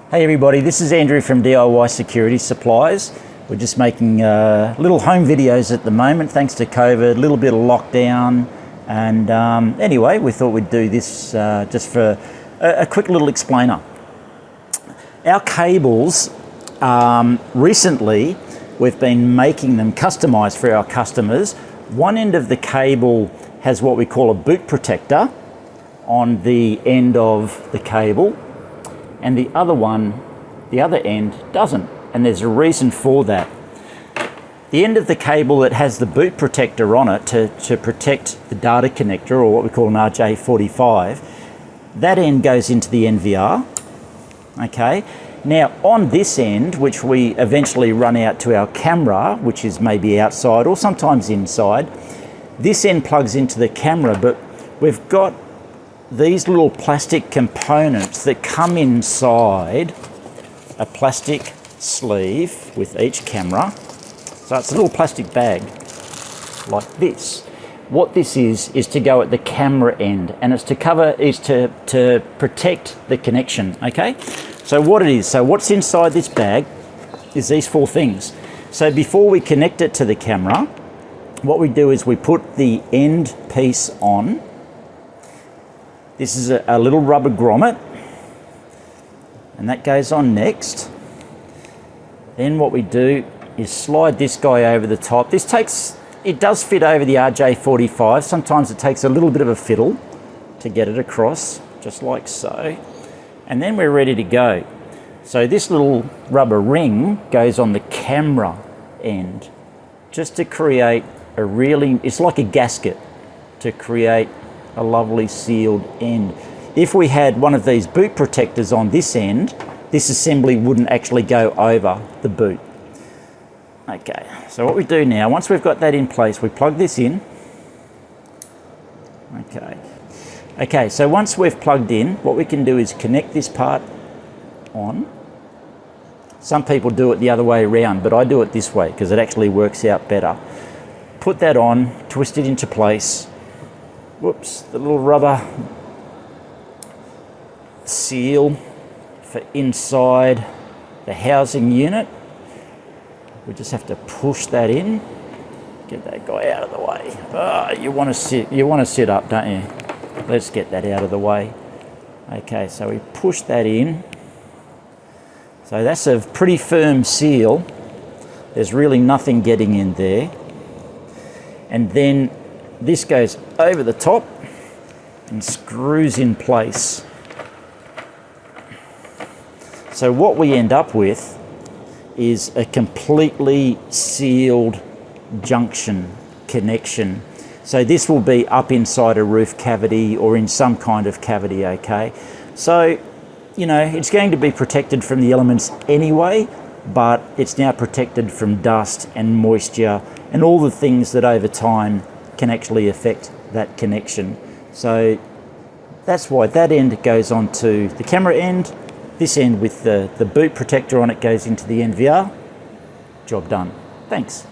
Hey everybody, this is Andrew from DIY Security Supplies. We're just making little home videos at the moment thanks to COVID, a little bit of lockdown, and anyway, we thought we'd do this just for a quick little explainer. Our cables, recently we've been making them customized for our customers. One end of the cable has what we call a boot protector on the end of the cable, and the other end doesn't, and there's a reason for that. The end of the cable that has the boot protector on it to protect the data connector, or what we call an RJ45, that end goes into the NVR. Okay, now on this end, which we eventually run out to our camera, which is maybe outside or sometimes inside, this end plugs into the camera, but we've got these little plastic components that come inside a plastic sleeve with each camera. So it's a little plastic bag like this. What this is to go at the camera end, and it's to protect the connection. Okay, so what it is, so what's inside this bag is these four things. So before we connect it to the camera, what we do is we put the end piece on. This is a little rubber grommet, and that goes on next. Then what we do is slide this guy over the top. It does fit over the RJ45. Sometimes it takes a little bit of a fiddle to get it across, just like so. And then we're ready to go. So this little rubber ring goes on the camera end, just to create it's like a gasket to create a lovely sealed end. If we had one of these boot protectors on this end, this assembly wouldn't actually go over the boot. Okay, so what we do now, once we've got that in place, we plug this in. Okay, so once we've plugged in, what we can do is connect this part on. Some people do it the other way around, but I do it this way because it actually works out better. Put that on, twist it into place. Whoops, the little rubber seal for inside the housing unit. We just have to push that in. Get that guy out of the way. You want to sit up, don't you? Let's get that out of the way. Okay, so we push that in. So that's a pretty firm seal. There's really nothing getting in there. And then this goes over the top and screws in place. So what we end up with is a completely sealed junction connection. So this will be up inside a roof cavity or in some kind of cavity, okay? So, it's going to be protected from the elements anyway, but it's now protected from dust and moisture and all the things that over time can actually affect that connection. So that's why that end goes onto the camera end. This end with the boot protector on it goes into the NVR. Job done. Thanks.